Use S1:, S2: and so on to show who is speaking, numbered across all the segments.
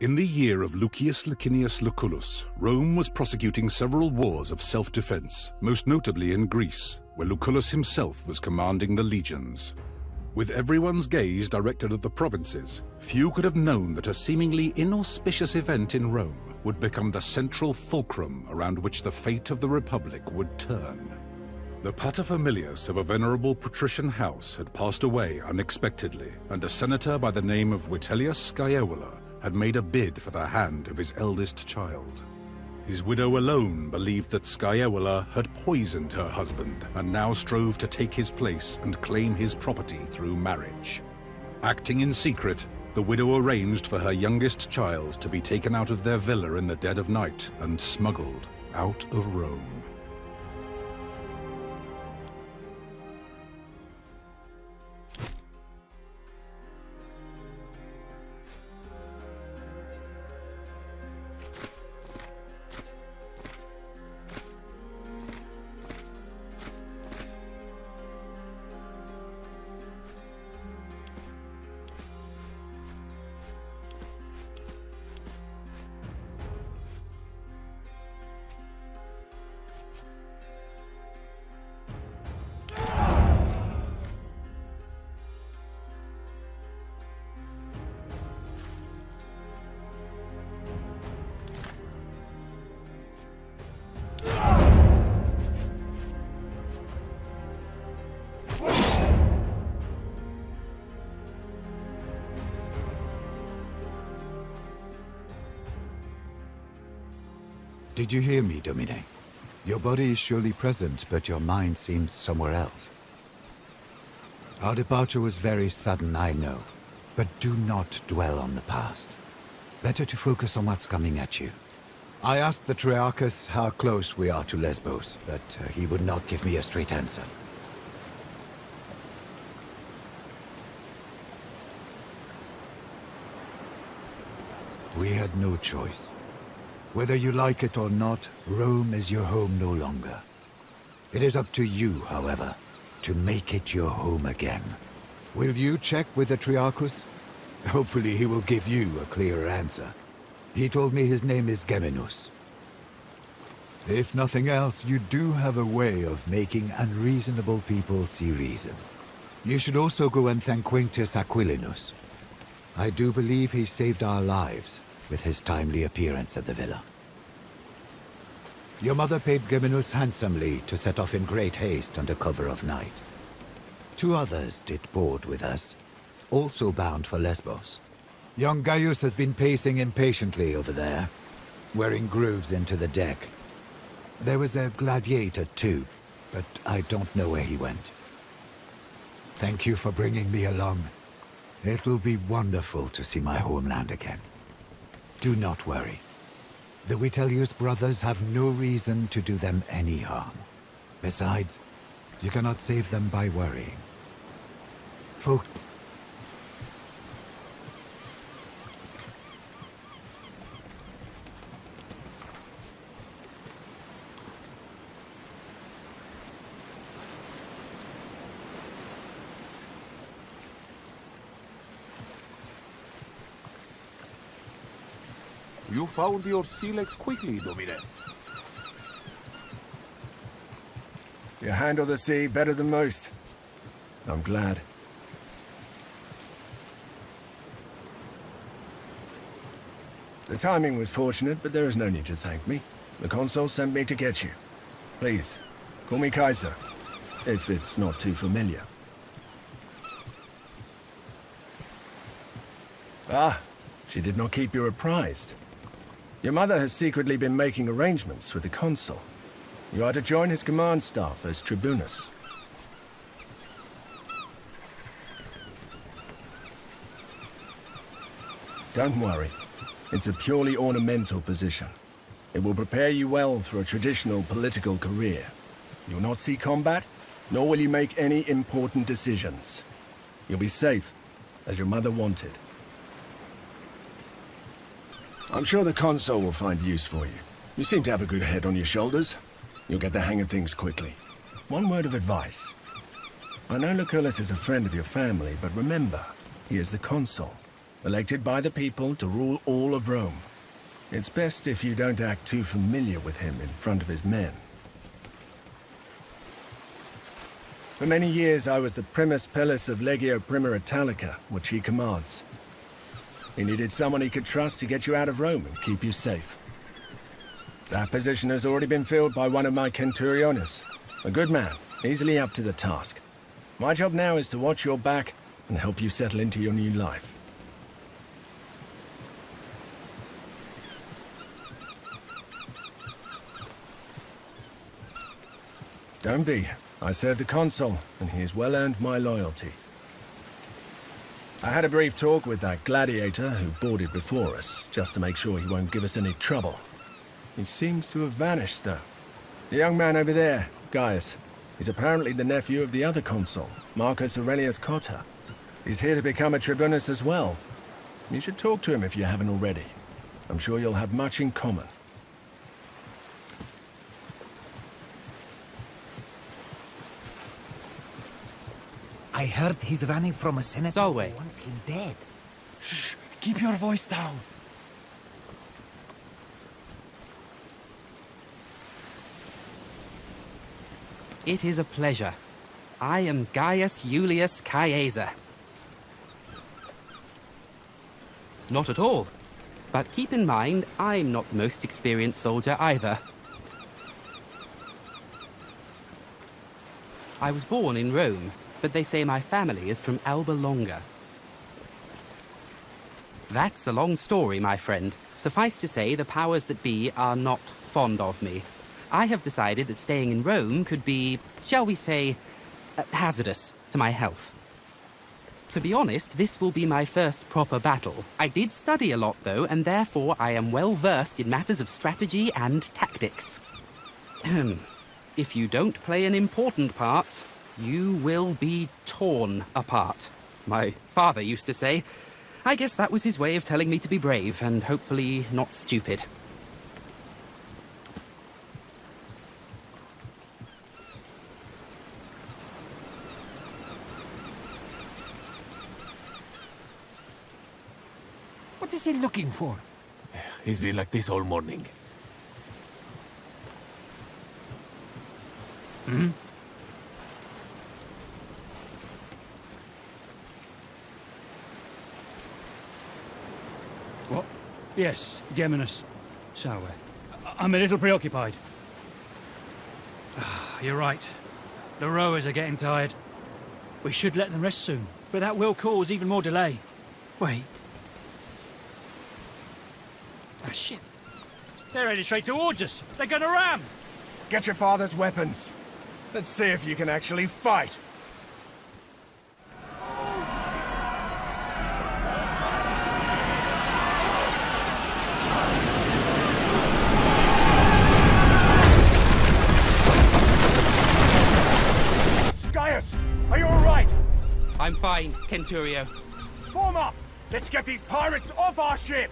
S1: In the year of Lucius Licinius Lucullus, Rome was prosecuting several wars of self-defense, most notably in Greece, where Lucullus himself was commanding the legions. With everyone's gaze directed at the provinces, few could have known that a seemingly inauspicious event in Rome would become the central fulcrum around which the fate of the Republic would turn. The paterfamilias of a venerable patrician house had passed away unexpectedly, and a senator by the name of Vitellius Scaevola had made a bid for the hand of his eldest child. His widow alone believed that Scaevola had poisoned her husband and now strove to take his place and claim his property through marriage. Acting in secret, the widow arranged for her youngest child to be taken out of their villa in the dead of night and smuggled out of Rome.
S2: Did you hear me, Domine? Your body is surely present, but your mind seems somewhere else. Our departure was very sudden, I know, but do not dwell on the past. Better to focus on what's coming at you. I asked the triarchus how close we are to Lesbos, but he would not give me a straight answer. We had no choice. Whether you like it or not, Rome is your home no longer. It is up to you, however, to make it your home again. Will you check with the triarchus? Hopefully he will give you a clearer answer. He told me his name is Geminus. If nothing else, you do have a way of making unreasonable people see reason. You should also go and thank Quintus Aquilinus. I do believe he saved our lives with his timely appearance at the villa. Your mother paid Geminus handsomely to set off in great haste under cover of night. 2 others did board with us, also bound for Lesbos. Young Gaius has been pacing impatiently over there, wearing grooves into the deck. There was a gladiator too, but I don't know where he went. Thank you for bringing me along. It will be wonderful to see my homeland again. Do not worry. The Vitellius brothers have no reason to do them any harm. Besides, you cannot save them by worrying.
S3: You found your silex quickly, Domine.
S4: You handle the sea better than most. I'm glad. The timing was fortunate, but there is no need to thank me. The consul sent me to get you. Please, call me Kaiser, if it's not too familiar. Ah, she did not keep you apprised. Your mother has secretly been making arrangements with the consul. You are to join his command staff as tribunus. Don't worry. It's a purely ornamental position. It will prepare you well for a traditional political career. You'll not see combat, nor will you make any important decisions. You'll be safe, as your mother wanted. I'm sure the consul will find use for you. You seem to have a good head on your shoulders. You'll get the hang of things quickly. One word of advice. I know Lucullus is a friend of your family, but remember, he is the consul. elected by the people to rule all of Rome. It's best if you don't act too familiar with him in front of his men. For many years I was the primus pilus of Legio Prima Italica, which he commands. He needed someone he could trust to get you out of Rome and keep you safe. That position has already been filled by one of my centuriones. A good man, easily up to the task. My job now is to watch your back and help you settle into your new life. Don't be. I serve the consul, and he has well earned my loyalty. I had a brief talk with that gladiator who boarded before us, just to make sure he won't give us any trouble. He seems to have vanished, though. The young man over there, Gaius, is apparently the nephew of the other consul, Marcus Aurelius Cotta. He's here to become a tribunus as well. You should talk to him if you haven't already. I'm sure you'll have much in common.
S5: I heard he's running from a senator
S6: Solway.
S5: who wants him dead.
S3: Shh! Keep your voice down.
S6: It is a pleasure. I am Gaius Julius Caesar. Not at all. But keep in mind, I'm not the most experienced soldier either. I was born in Rome, but they say my family is from Alba Longa. That's a long story, my friend. Suffice to say, the powers that be are not fond of me. I have decided that staying in Rome could be, shall we say, hazardous to my health. To be honest, this will be my first proper battle. I did study a lot, though, and therefore I am well versed in matters of strategy and tactics. If you don't play an important part, you will be torn apart. My father used to say. I guess that was his way of telling me to be brave and hopefully not stupid.
S5: What is he looking for?
S3: He's been like this all morning.
S7: What? Yes, Geminus. So, I'm a little preoccupied. You're right. The rowers are getting tired. We should let them rest soon, but that will cause even more delay. Wait. Ah, shit. They're headed straight towards us. They're gonna ram!
S4: Get your father's weapons. Let's see if you can actually fight. Gaius, are you all right?
S6: I'm fine, Centurio.
S4: Form up! Let's get these pirates off our ship!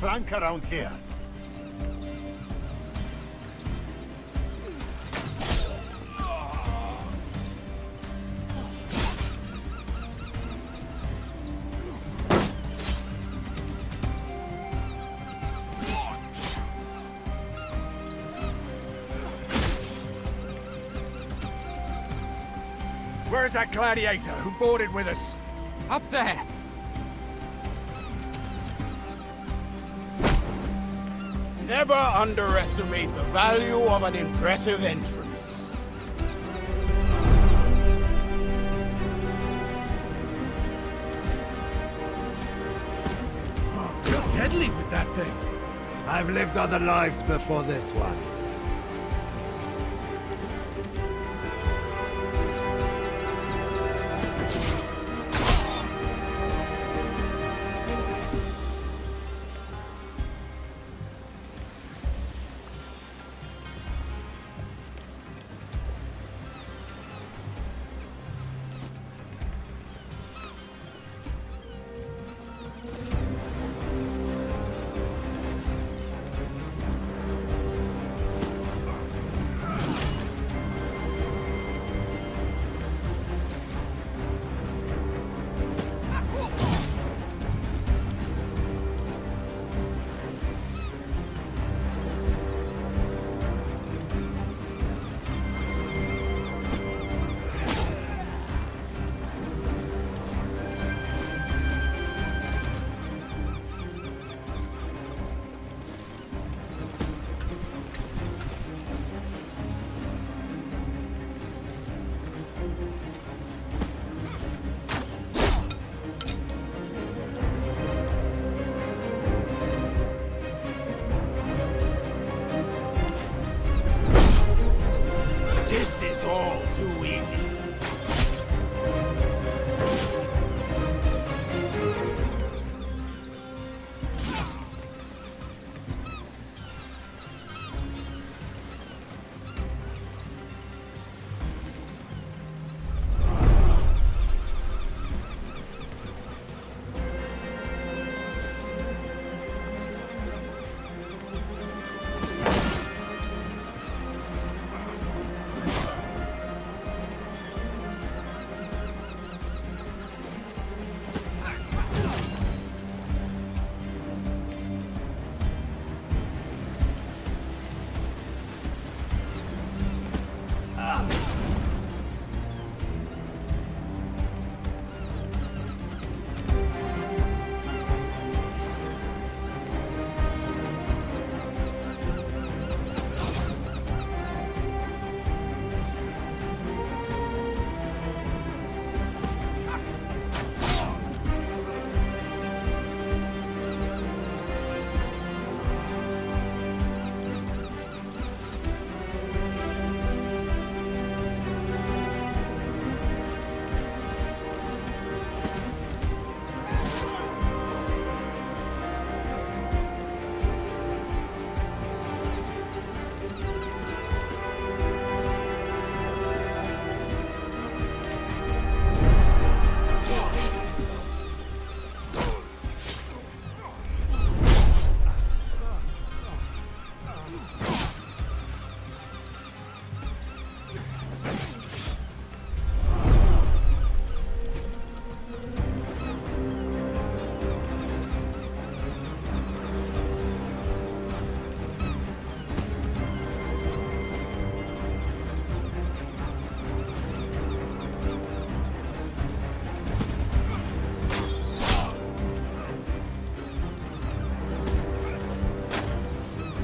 S5: frank around here.
S4: Where's that gladiator who boarded with us?
S6: Up there!
S3: Never underestimate the value of an impressive entrance.
S2: You're deadly with that thing. I've lived other lives before this one.
S3: This is all too easy.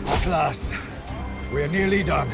S2: At last, we're nearly done.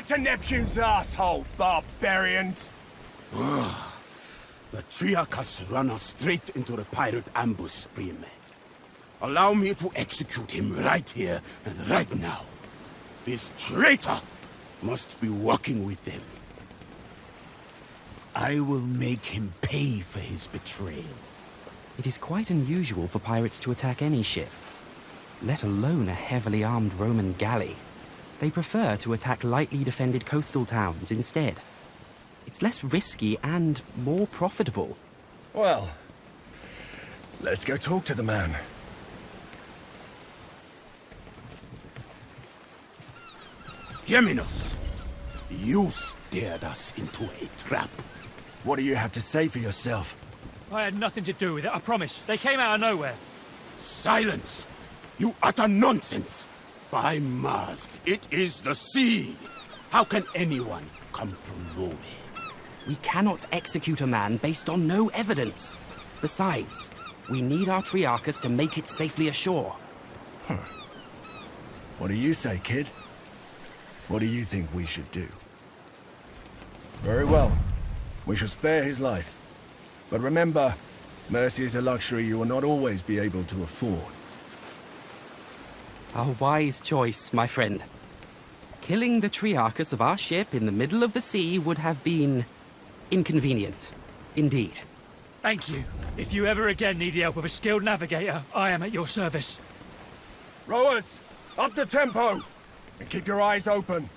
S4: back to Neptune's asshole, barbarians!
S3: The triarchus run us straight into the pirate ambush, Prime. Allow me to execute him right here and right now. This traitor must be working with them. I will make him pay for his betrayal.
S6: It is quite unusual for pirates to attack any ship, let alone a heavily armed Roman galley. They prefer to attack lightly defended coastal towns instead. It's less risky and more profitable.
S4: Well, let's go talk to the man.
S3: Geminos, you steered us into a trap.
S4: What do you have to say for yourself?
S7: I had nothing to do with it, I promise. They came out of nowhere.
S3: Silence! You utter nonsense! By Mars, it is the sea! How can anyone come from nowhere?
S6: We cannot execute a man based on no evidence. Besides, we need our triarchus to make it safely ashore.
S4: What do you say, kid? What do you think we should do? Very well. We shall spare his life. But remember, mercy is a luxury you will not always be able to afford.
S6: A wise choice, my friend. Killing the triarchus of our ship in the middle of the sea would have been inconvenient. Indeed.
S7: Thank you. If you ever again need the help of a skilled navigator, I am at your service.
S4: Rowers, up the tempo! And keep your eyes open.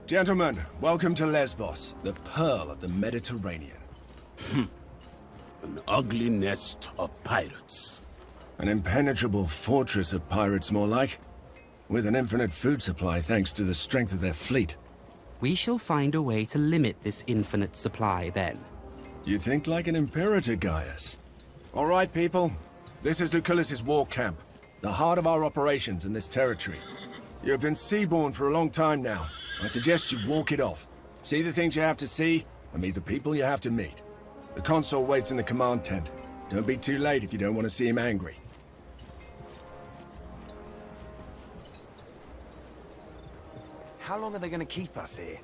S4: Gentlemen, welcome to Lesbos, the pearl of the Mediterranean.
S3: An ugly nest of pirates.
S4: An impenetrable fortress of pirates, more like. With an infinite food supply thanks to the strength of their fleet.
S6: We shall find a way to limit this infinite supply then.
S4: You think like an imperator, Gaius. All right, people. This is Lucullus's war camp, the heart of our operations in this territory. You have been seaborne for a long time now. I suggest you walk it off. See the things you have to see, and meet the people you have to meet. The consul waits in the command tent. Don't be too late if you don't want to see him angry.
S8: How long are they going to keep us here?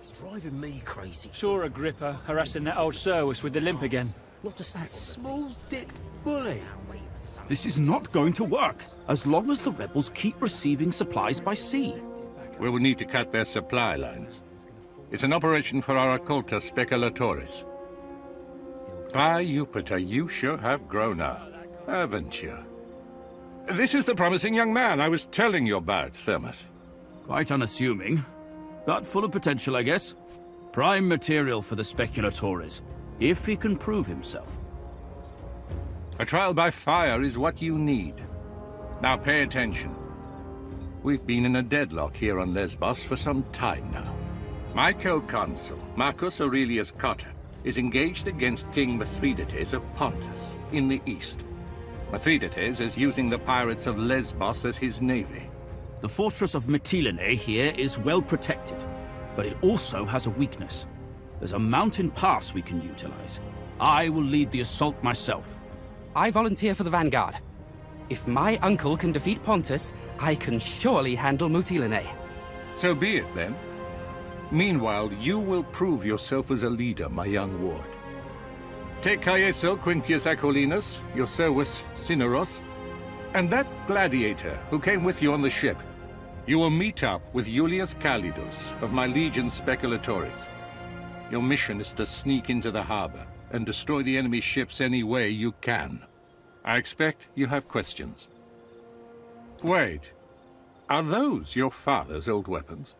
S8: It's driving me crazy.
S7: Saw Agrippa harassing that old Servus with the limp again.
S8: Not just that small-dicked bully.
S9: This is not going to work, as long as the rebels keep receiving supplies by sea.
S10: We will need to cut their supply lines. It's an operation for our occulta speculatores. By Jupiter, you sure have grown up, haven't you? This is the promising young man I was telling you about, Thermus.
S9: Quite unassuming, but full of potential, I guess. Prime material for the speculatores, if he can prove himself.
S10: A trial by fire is what you need. Now pay attention. We've been in a deadlock here on Lesbos for some time now. My co-consul, Marcus Aurelius Cotta, is engaged against King Mithridates of Pontus, in the east. Mithridates is using the pirates of Lesbos as his navy.
S9: The fortress of Mytilene here is well protected, but it also has a weakness. There's a mountain pass we can utilize. I will lead the assault myself.
S6: I volunteer for the vanguard. If my uncle can defeat Pontus, I can surely handle Mytilene.
S10: So be it, then. Meanwhile, you will prove yourself as a leader, my young ward. Take Caeso Quintius Acollinus, your Servus Cineros, and that gladiator who came with you on the ship. You will meet up with Iulius Calidus of my legion Speculatoris. Your mission is to sneak into the harbor and destroy the enemy ships any way you can. I expect you have questions. Wait, are those your father's old weapons?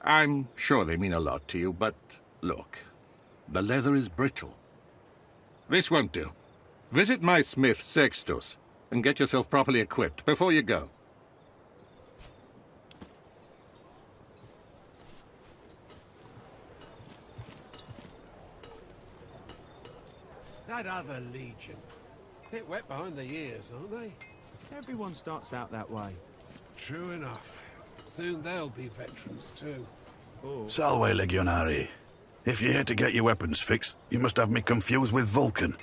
S10: I'm sure they mean a lot to you, but look, the leather is brittle. This won't do. Visit my smith, Sextus, and get yourself properly equipped before you go.
S11: That other legion. Bit wet behind the ears, aren't they?
S8: Everyone starts out that way.
S11: True enough. Soon they'll be veterans too.
S12: Salve, Legionari. If you're here to get your weapons fixed, you must have me confused with Vulcan.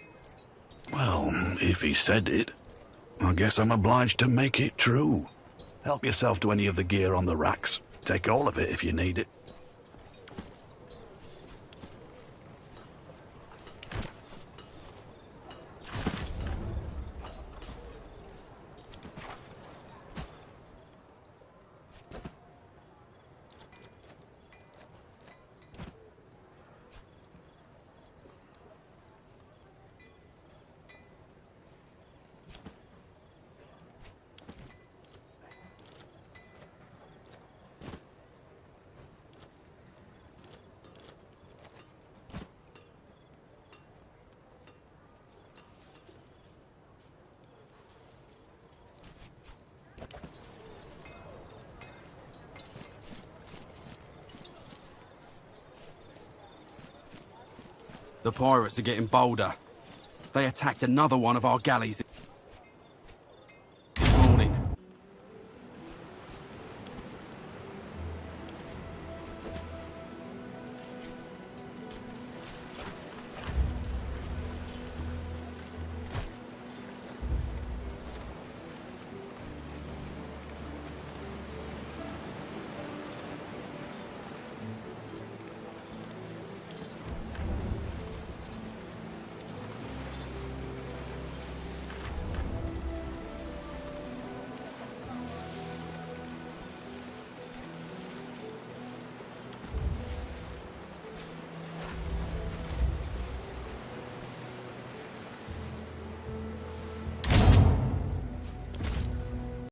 S12: Well, if he said it, I guess I'm obliged to make it true. Help yourself to any of the gear on the racks. Take all of it if you need it.
S9: The pirates are getting bolder. They attacked another one of our galleys.